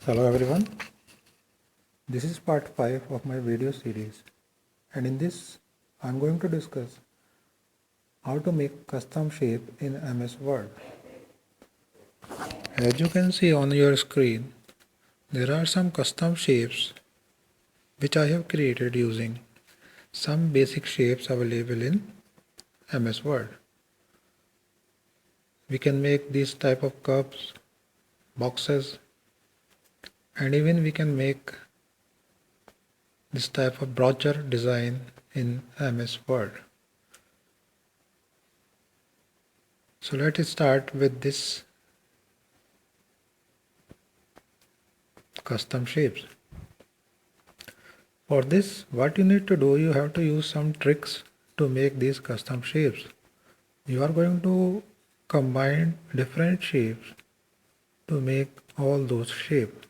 Hello everyone, this is part 5 of my video series, and in this I'm going to discuss how to make custom shape in MS Word. As you can see on your screen, there are some custom shapes which I have created using some basic shapes available in MS Word. We can make these type of cups, boxes, and even we can make this type of brochure design in MS Word. So let's start with this custom shapes. For this, what you need to do, you have to use some tricks to make these custom shapes. You are going to combine different shapes to make all those shapes.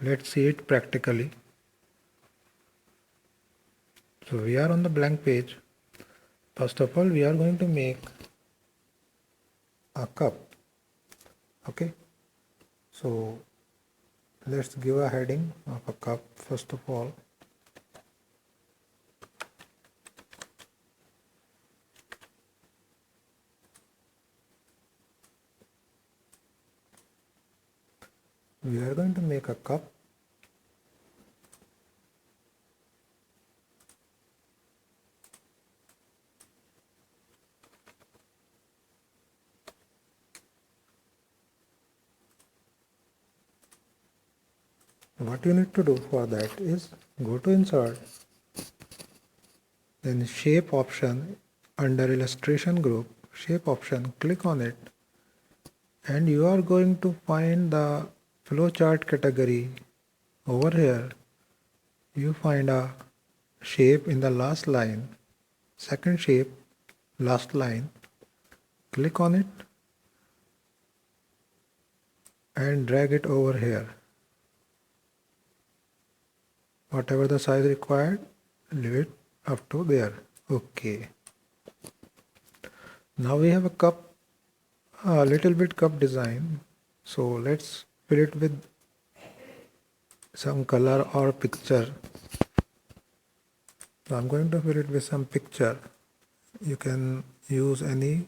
Let's see it practically. So we are on the blank page. First of all, we are going to make a cup. Okay. So let's give a heading of a cup first of all. We are going to make a cup. What you need to do for that is go to insert, then shape option, under illustration group, shape option, click on it, and you are going to find the flowchart category. Over here you find a shape in the last line, second shape, last line. Click on it and drag it over here. Whatever the size required, leave it up to there. Okay. Now we have a cup, a little bit cup design. So let's fill it with some color or picture. So I'm going to fill it with some picture. You can use any.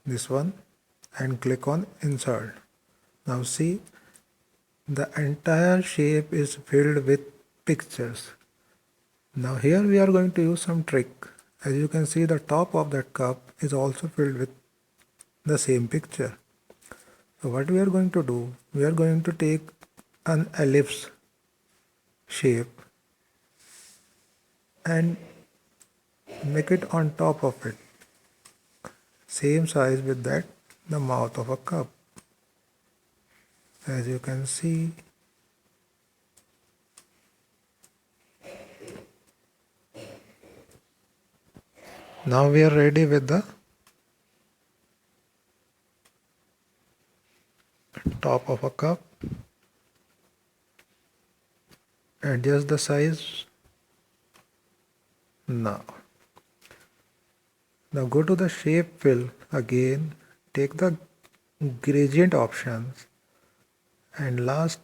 This one, and click on insert. Now see, the entire shape is filled with pictures. Now here we are going to use some trick. As you can see, the top of that cup is also filled with the same picture. So what we are going to do, we are going to take an ellipse shape and make it on top of it, same size with that the mouth of a cup. As you can see, now we are ready with the top of a cup. Adjust the size. Now go to the shape fill again, take the gradient options, and last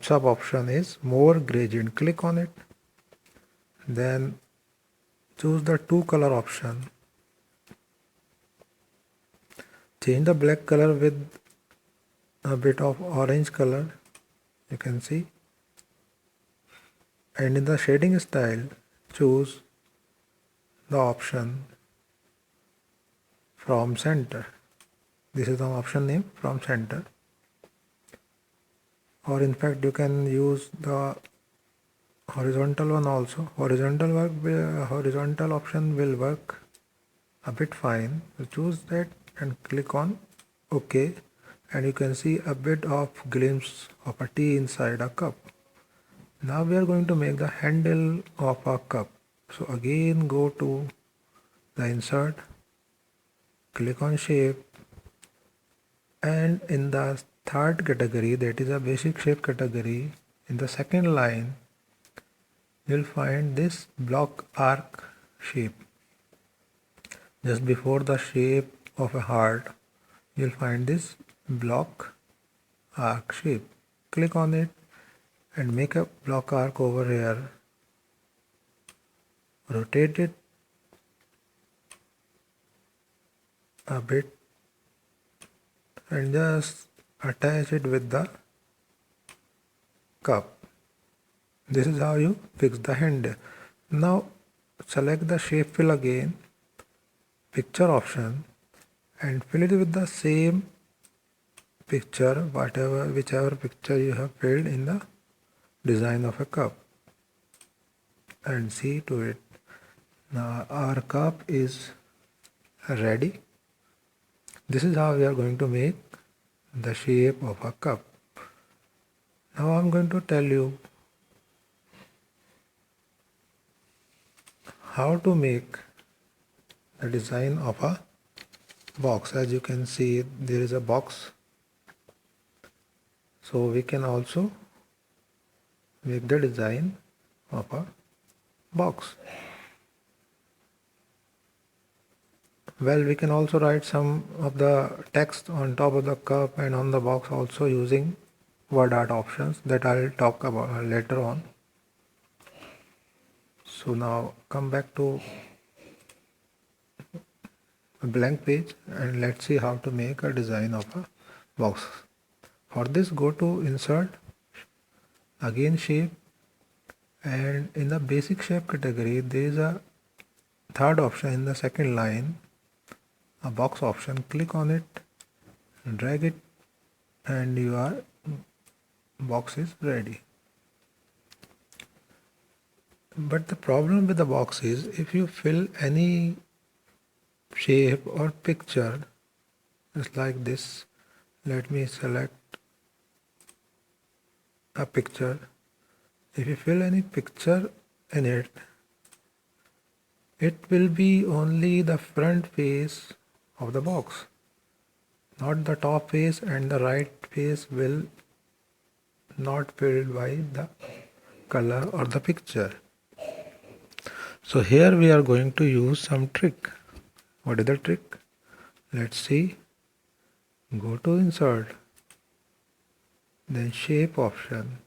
sub option is more gradient. Click on it, then choose the two color option, change the black color with a bit of orange color, you can see, and in the shading style choose the option from center. This is the option name, from center, or in fact you can use the horizontal one also. Horizontal option will work a bit fine. So choose that and click on OK, and you can see a bit of glimpse of a tea inside a cup. Now we are going to make the handle of a cup. So again go to the insert, click on shape, and in the third category, that is a basic shape category, in the second line you'll find this block arc shape. Just before the shape of a heart, you'll find this block arc shape. Click on it and make a block arc over here. Rotate it a bit and just attach it with the cup. This is how you fix the handle. Now select the shape fill again, picture option, and fill it with the same picture, whichever picture you have filled in the design of a cup, and see to it. Now our cup is ready. This is how we are going to make the shape of a cup. Now I'm going to tell you how to make the design of a box. As you can see, there is a box, so we can also make the design of a box. Well, we can also write some of the text on top of the cup and on the box also using word art options that I'll talk about later on. So now come back to a blank page and let's see how to make a design of a box. For this, go to insert, again shape, and in the basic shape category there is a third option in the second line, a box option. Click on it, drag it, and your box is ready. But the problem with the box is if you fill any shape or picture, just like this, let me select a picture. If you fill any picture in it, it will be only the front face of the box, not the top face, and the right face will not filled by the color or the picture. So here we are going to use some trick. What is the trick? Let's see. Go to insert, then shape option,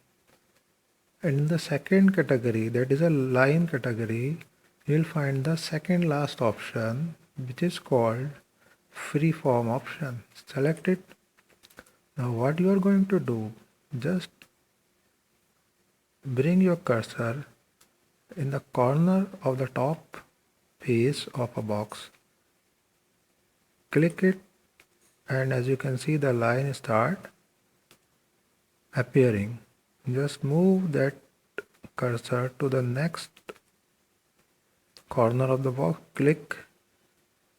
and in the second category, that is a line category, you'll find the second last option, which is called freeform option. Select it. Now what you are going to do, just bring your cursor in the corner of the top face of a box. Click it, and as you can see the line start appearing. Just move that cursor to the next corner of the box, click,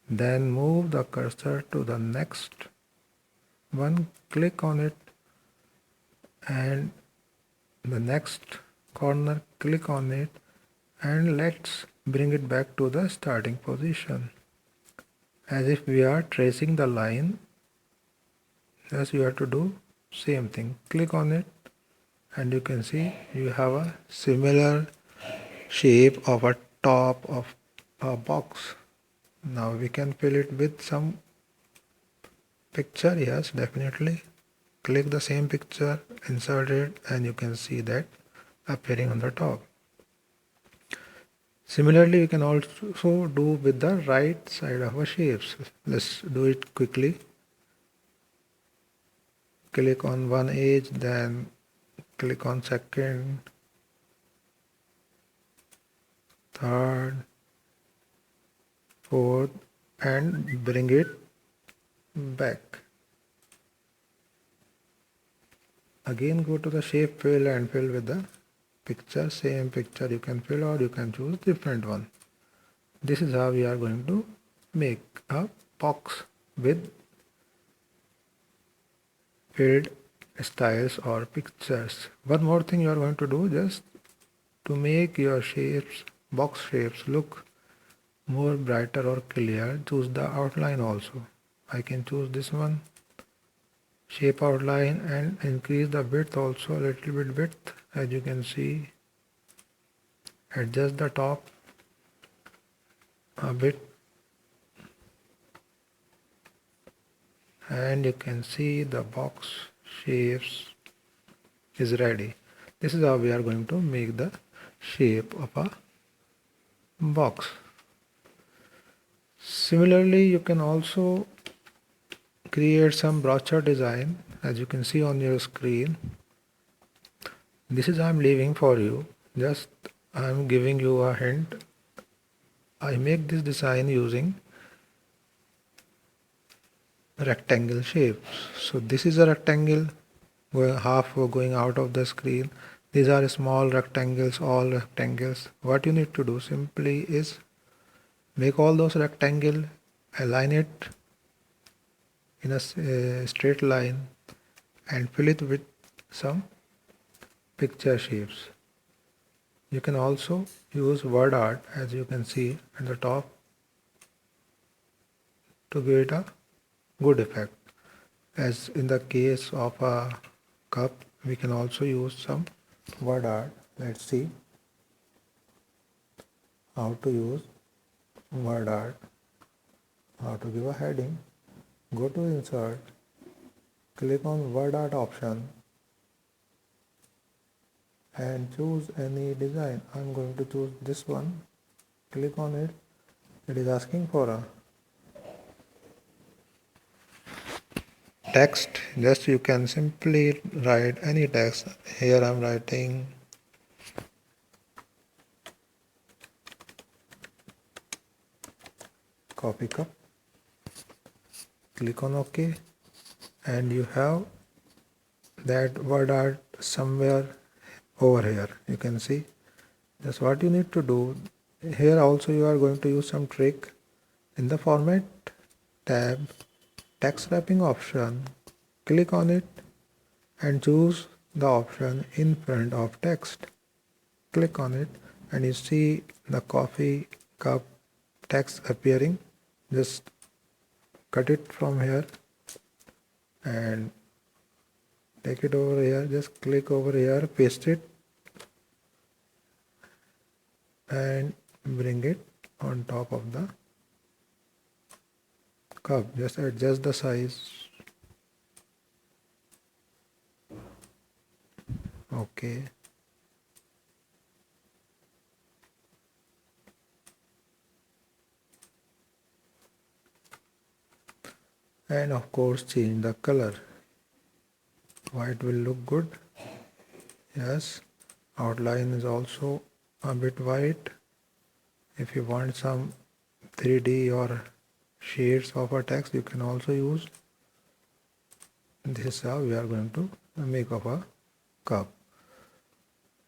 then move the cursor to the next one, click on it, and the next corner, click on it, and let's bring it back to the starting position as if we are tracing the line. Thus you have to do same thing. Click on it and you can see you have a similar shape of a top of a box. Now we can fill it with some picture. Yes, definitely. Click the same picture, insert it, and you can see that appearing on the top. Similarly, you can also do with the right side of a shapes. Let's do it quickly. Click on one edge, then click on second, third, fourth, and bring it back. Again go to the shape fill and fill with the picture. Same picture you can fill or you can choose different one. This is how we are going to make a box with filled styles or pictures. One more thing you are going to do, just to make your shapes, box shapes look more brighter or clear, choose the outline also. I can choose this one, shape outline, and increase the width also a little bit width. As you can see, adjust the top a bit and you can see the box shapes is ready. This is how we are going to make the shape of a box. Similarly, you can also create some brochure design, as you can see on your screen. This is I am leaving for you, just I am giving you a hint. I make this design using rectangle shapes. So this is a rectangle going half going out of the screen. These are small rectangles, all rectangles. What you need to do simply is make all those rectangle, align it in a straight line and fill it with some picture shapes. You can also use word art, as you can see at the top, to give it a good effect. As in the case of a cup, we can also use some word art. Let's see how to use word art. How to give a heading. Go to insert, click on word art option and choose any design. I'm going to choose this one. Click on it. It is asking for a text. Just you can simply write any text. Here I'm writing coffee cup. Click on OK and you have that word art somewhere over here. You can see. That's what you need to do. Here also you are going to use some trick. In the format tab, text wrapping option, click on it and choose the option in front of text. Click on it and you see the coffee cup text appearing. Just cut it from here and take it over here. Just click over here, paste it and bring it on top of the cup. Just adjust the size. Okay. And of course change the color. White will look good. Yes. Outline is also a bit white. If you want some 3D or shades of a text, you can also use. This is how we are going to make up a cup.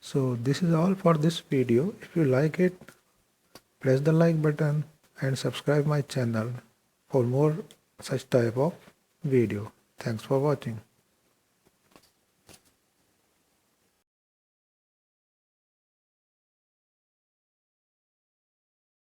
So this is all for this video. If you like it, press the like button and subscribe my channel for more such type of video. Thanks for watching.